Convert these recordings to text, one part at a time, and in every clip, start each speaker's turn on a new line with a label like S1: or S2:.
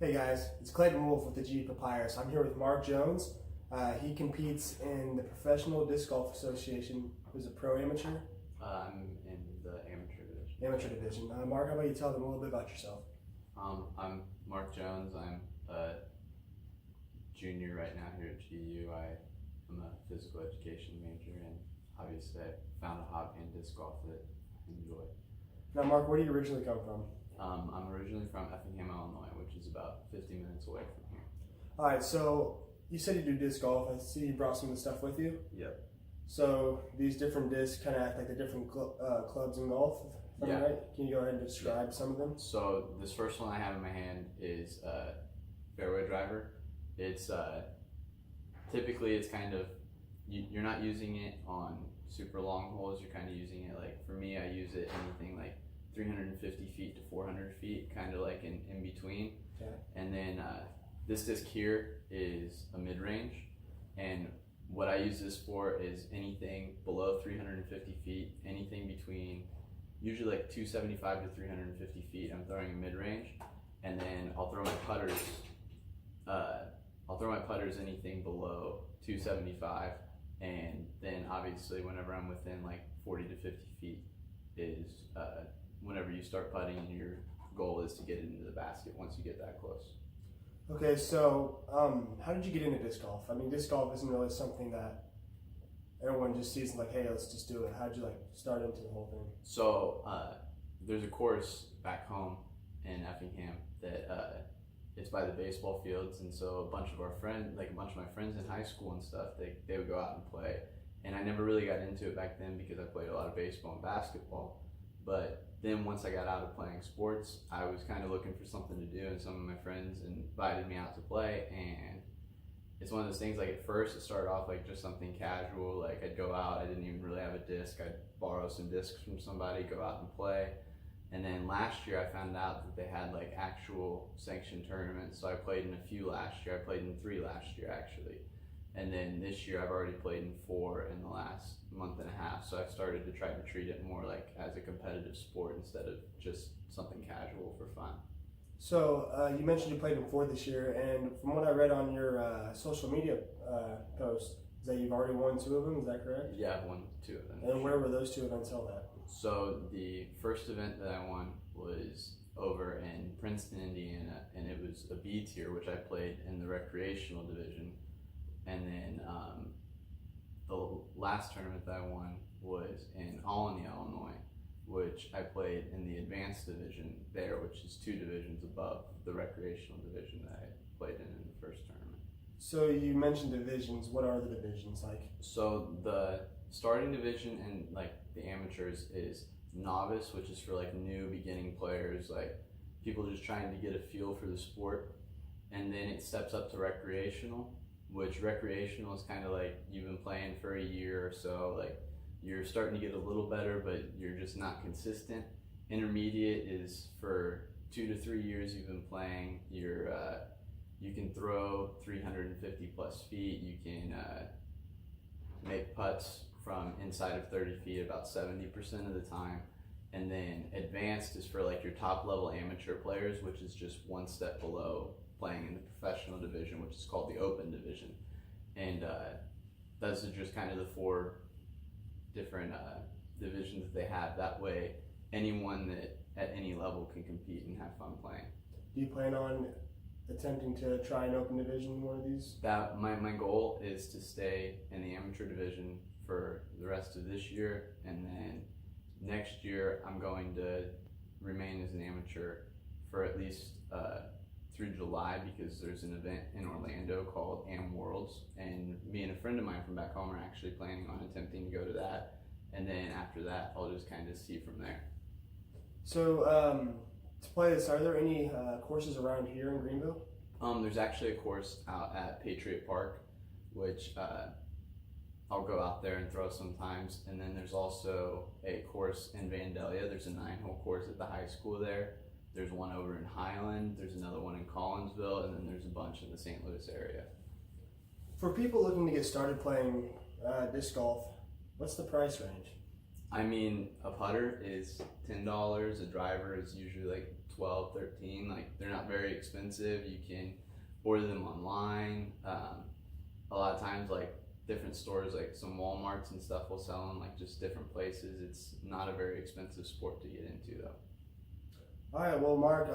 S1: Hey guys, it's Klaiton Wolff with the G Papyrus. I'm here with Mark Jones. He competes in the Professional Disc Golf Association. Who's a pro amateur?
S2: I'm in the amateur division.
S1: Amateur division. Mark, how about you tell them a little bit about yourself?
S2: I'm Mark Jones. I'm a junior right now here at GU. I'm a physical education major, and obviously I found a hobby in disc golf that I enjoy.
S1: Now, Mark, where do you originally come from?
S2: I'm originally from Effingham, Illinois, which is about 50 minutes away from here.
S1: All right, so you said you do disc golf. I see you brought some of the stuff with you.
S2: Yep.
S1: So these different discs kind of act like the different clubs in golf.
S2: Yeah.
S1: Right? Can you go ahead and describe some of them?
S2: So this first one I have in my hand is a fairway driver. It's typically it's kind of you're not using it on super long holes. You're kind of using it like, for me, I use it anything like 350 feet to 400 feet, kind of like in between.
S1: Okay.
S2: And then this disc here is a mid-range, and what I use this for is anything below 350 feet, anything between usually like 275 to 350 feet. I'm throwing a mid-range, and then I'll throw my putters. I'll throw my putters anything below 275, and then obviously whenever I'm within like 40 to 50 feet is whenever you start putting, and your goal is to get it into the basket once you get that close.
S1: Okay, so how did you get into disc golf? I mean, disc golf isn't really something that everyone just sees and like, hey, let's just do it. How did you like start into the whole thing?
S2: So there's a course back home in Effingham that it's by the baseball fields, and so a bunch of my friends in high school and stuff, they would go out and play. And I never really got into it back then because I played a lot of baseball and basketball. But then once I got out of playing sports, I was kind of looking for something to do, and some of my friends invited me out to play. And it's one of those things, like at first it started off like just something casual, like I'd go out, I didn't even really have a disc, I'd borrow some discs from somebody, go out and play. And then last year I found out that they had like actual sanctioned tournaments, so I played in a few last year. I played in 3 last year actually. And then this year I've already played in 4 in the last month and a half, so I've started to try to treat it more like as a competitive sport instead of just something casual for fun.
S1: So you mentioned you played in 4 this year, and from what I read on your social media post, is that you've already won 2 of them, is that correct?
S2: Yeah, I've won 2 of them.
S1: And where were those 2 events held at?
S2: So the first event that I won was over in Princeton, Indiana, and it was a B tier, which I played in the recreational division. And then the last tournament that I won was in Alny, Illinois, which I played in the advanced division there, which is 2 divisions above the recreational division that I played in the first tournament.
S1: So you mentioned divisions. What are the divisions like?
S2: So the starting division and like the amateurs is novice, which is for like new beginning players, like people just trying to get a feel for the sport. And then it steps up to recreational, which recreational is kind of like you've been playing for a year or so, like you're starting to get a little better, but you're just not consistent. Intermediate is for 2 to 3 years you've been playing. You can throw 350 plus feet. You can make putts from inside of 30 feet about 70% of the time. And then advanced is for like your top level amateur players, which is just one step below playing in the professional division, which is called the open division. And those are just kind of the 4 different divisions that they have. That way anyone that at any level can compete and have fun playing.
S1: Do you plan on attempting to try an open division in one of these?
S2: That my goal is to stay in the amateur division for the rest of this year, and then next year I'm going to remain as an amateur for at least through July, because there's an event in Orlando called Am Worlds, and me and a friend of mine from back home are actually planning on attempting to go to that, and then after that I'll just kind of see from there.
S1: So to play this, are there any courses around here in Greenville?
S2: There's actually a course out at Patriot Park, which I'll go out there and throw sometimes, and then there's also a course in Vandalia. There's a 9-hole course at the high school there. There's one over in Highland, there's another one in Collinsville, and then there's a bunch in the St. Louis area.
S1: For people looking to get started playing disc golf, what's the price range?
S2: I mean, a putter is $10. A driver is usually like 12, 13. Like, they're not very expensive. You can order them online. A lot of times, like, different stores, like some Walmarts and stuff, will sell them, like, just different places. It's not a very expensive sport to get into, though.
S1: All right, well, Mark,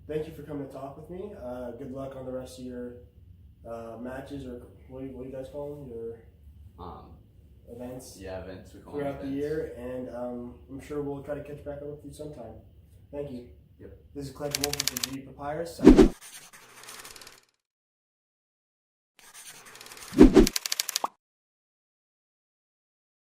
S1: thank you for coming to talk with me. Good luck on the rest of your matches, or what do you guys call them? Your events?
S2: Yeah, events. We call
S1: throughout
S2: them
S1: the
S2: events.
S1: year, and I'm sure we'll try to catch back up with you sometime. Thank you.
S2: Yep.
S1: This is Klaiton Wolff with the Papyrus.